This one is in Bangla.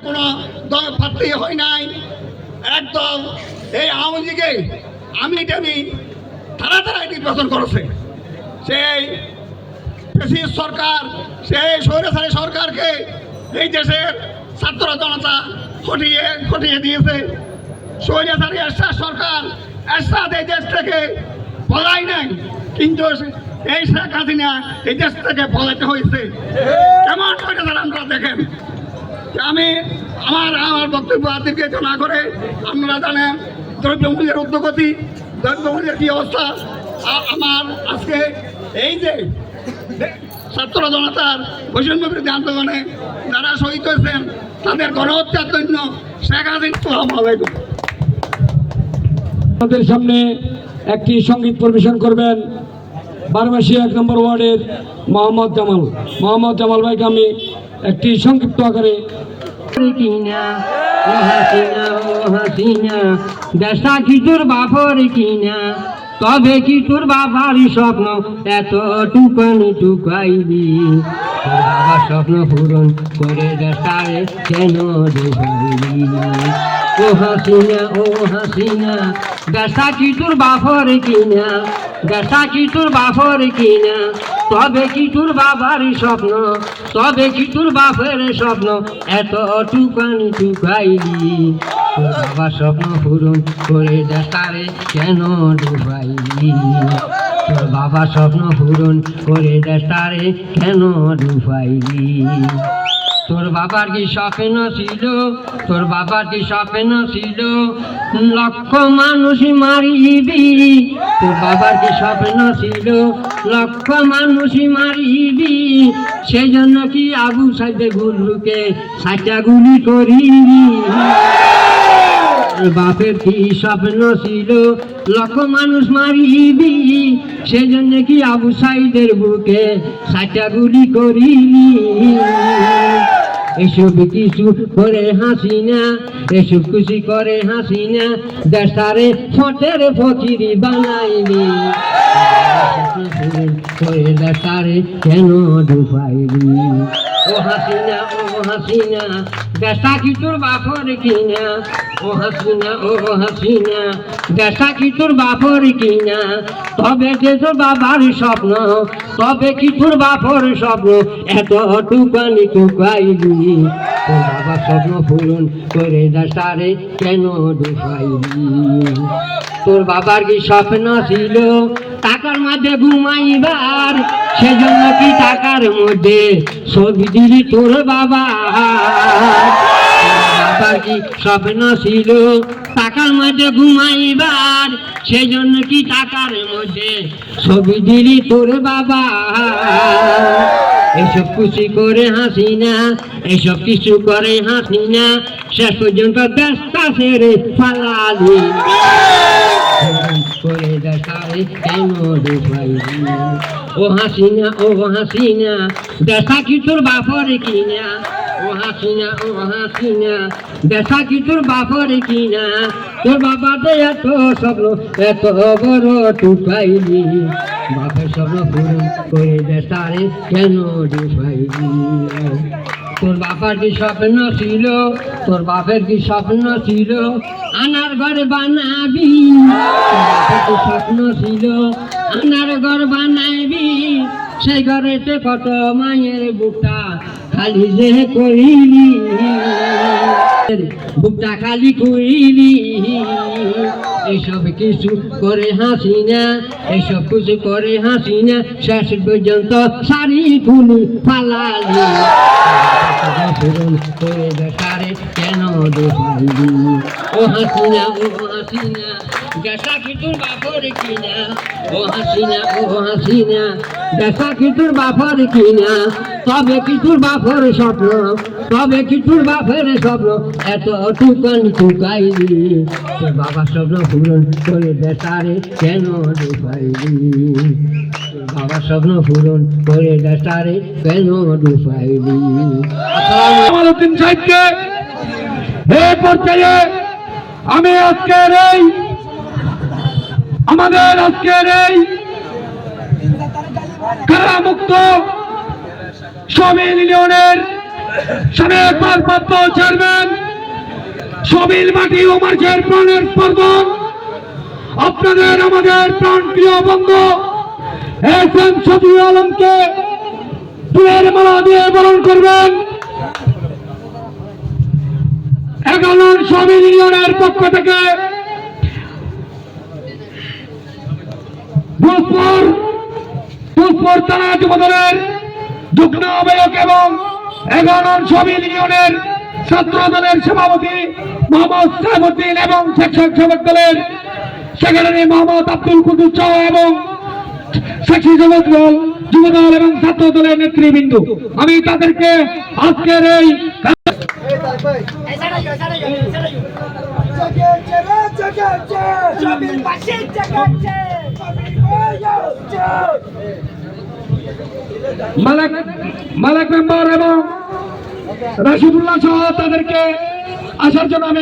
কোনো দল প্রার্থী হয় নাই, একদল এই আওয়ামী লীগে আমি তারা নির্বাচন করেছে। সেই ফ্যাসিস্ট সরকার, সেই স্বৈরাচারী সরকারকে এই দেশের ছাত্র জনতা হটিয়ে দিয়েছে। স্বৈরাচারী এরশাদ সরকার, এরশাদ এই দেশ থেকে পলাই নাই, কিন্তু এই শেখ হাসিনা এই দেশ থেকে পলাইতে হয়েছে। কেমন স্বৈরাচার আমরা দেখেন। আমি আমার বক্তব্য দীর্ঘায়িত না করে, আপনারা জানেন দ্রব্যমূল্যের ঊর্ধ্বগতি, দ্রব্যমূল্যের কি অবস্থা। আমার আজকে এই যে ছাত্র জনতার বৈষম্য বিরোধী আন্দোলনে যারা শহীদ হয়েছেন তাদের গণহত্যার জন্য শেখ হাসিনা আমাদের সামনে একটি সঙ্গীত পরিবেশন করবেন 12 মাসি 1 নম্বর ওয়ার্ডের মোহাম্মদ জামাল ভাইকে আমি একটি সংক্ষিপ্ত আকারে দেশা কি তোর বাপর কিনা, তবে কি তোর বাবার স্বপ্ন এত টুকাইবি, তোর বাবার স্বপ্ন পূরণ করে দেশারে কেন ডুবাইবি। ও হাসিনা দেশা কি তোর বাপর কিনা, দেশা কি তোর বাপর কিনা, তবে কি তোর বাবার স্বপ্ন, তবে কি তোর বাপের স্বপ্ন এত টুকাইবি, তোর বাবার স্বপ্ন পূরণ করে দেশারে কেন ডুবাইবি, তোর বাবার স্বপ্ন পূরণ করে দেশারে কেন ডুবাইবি। তোর বাবার কি স্বপ্ন ছিল, তোর বাবার কি স্বপ্ন ছিল লক্ষ মানুষ মারিবি, তোর বাবার কি স্বপ্ন ছিল লক্ষ মানুষ মারিবি, সেই জন্য কি আবু সাইদে গুলুকে 60টা গুলি করিবি। বাপের কি স্বপ্ন ছিল লক্ষ মানুষ মারিবি, সেই জন্য কি আবু সাইদের বুকে 60টা গুলি করিবি। এসব কিছু করে হাসিনা, এসব খুশি করে হাসিনা দেশারে ফটের ফকিরি বানাইবি, করে দেশারে কেন ডুবাইবি। ও হাসিনা দেশা কি তোর বাপর কিনা, ও হাসিনা দেশা কি তোর বাপর কিনা, তবে যে তোর বাবার স্বপ্ন, তবে কি তোর বাপর স্বপ্ন এত টুকাইবি, তোর বাবার স্বপ্ন পূরণ করে দেশারে কেন ডুবাইবি। তোর বাবার কি স্বপ্ন ছিল টাকার মধ্যে ঘুমাইবার, সেজন্য কি টাকার মধ্যে ছবি দিলি তোর বাবা। বাবার কি স্বপ্ন ছিল টাকার মধ্যে ঘুমাইবার, সেজন্য কি টাকার মধ্যে ছবি দিলি তোর বাবা। এসব খুশি করে হাসিনা, এসব কিছু করে হাসিনা শেষ পর্যন্ত দেশটা ছেড়ে পালালি, করে দেশারে কেন ডুবাইবি। ও হাসিনা দেশা কি তোর বাপর কিনা, ও হাসিনা দেশা কি তোর বাপর কিনা, তোর বাবাতে এত স্বপ্ন এত বড় টুকাইবি, বাপের স্বপ্ন পূরণ করে দেশারে কেন ডুবাইবি। তোর বাবার কি স্বপ্ন ছিল, তোর বাপের কি স্বপ্ন ছিল আনার ঘর বানাবি, তোর স্বপ্ন ছিল আনার ঘর বানাবি, সেই ঘরেতে কত মায়ের বুকটা খালি যে করিলি, বুকটা খালি করিলি। এইসব কিছু করে হাসিনা, এইসব কিছু করে হাসিনা শেষ পর্যন্ত শাড়ি খুলি ফালালি, পূরণ করে দেশারে কেন ডুবাইবি। ও হাসিনা দেশা কি তোর বাপর কিনা, ও হাসিনা দেশা কি তোর বাপর কিনা, তবে কি তোর বাপর স্বপ্ন, তবে কি তোর বাপের স্বপ্ন এত টুকাইবি, তোর বাবার স্বপ্ন পূরণ করে দেশারে কেন ডুবাইবি, তোর বাবার স্বপ্ন পূরণ করে দেশারে কেন ডুবাইবি। জামালউদ্দিন সাহেবকে এই পর্যায়ে আমি আমাদের আজকের এই কারামুক্ত 100 মিলিয়নের সাবেক ভারপ্রাপ্ত চেয়ারম্যান সবিল মাটি ও মার্চের প্রাণের স্পর্ধন আপনাদের আমাদের প্রাণপ্রিয় বন্ধু এস এম শফিউল আলমকে ফুলের মালা দিয়ে বরণ করবেন। 11 সবিল ইউনিয়নের পক্ষ থেকে ভূপপুর থানা যুবদলের যুগ্ম আহ্বায়ক এবং 11 সবিল ইউনিয়নের ছাত্র দলের সভাপতি মোহাম্মদ সাইফুদ্দিন এবং স্বেচ্ছাসেবক দলের সেক্রেটারি মোহাম্মদ আব্দুল কুদ্দুস সহ এবং স্বেচ্ছাসেবক দল যুবদল এবং ছাত্র দলের নেতৃবৃন্দ, আমি তাদেরকে আজকের এই মালিক মেম্বার এবং রাশিদুল্লাহ সহ তাদেরকে আসার জন্য আমি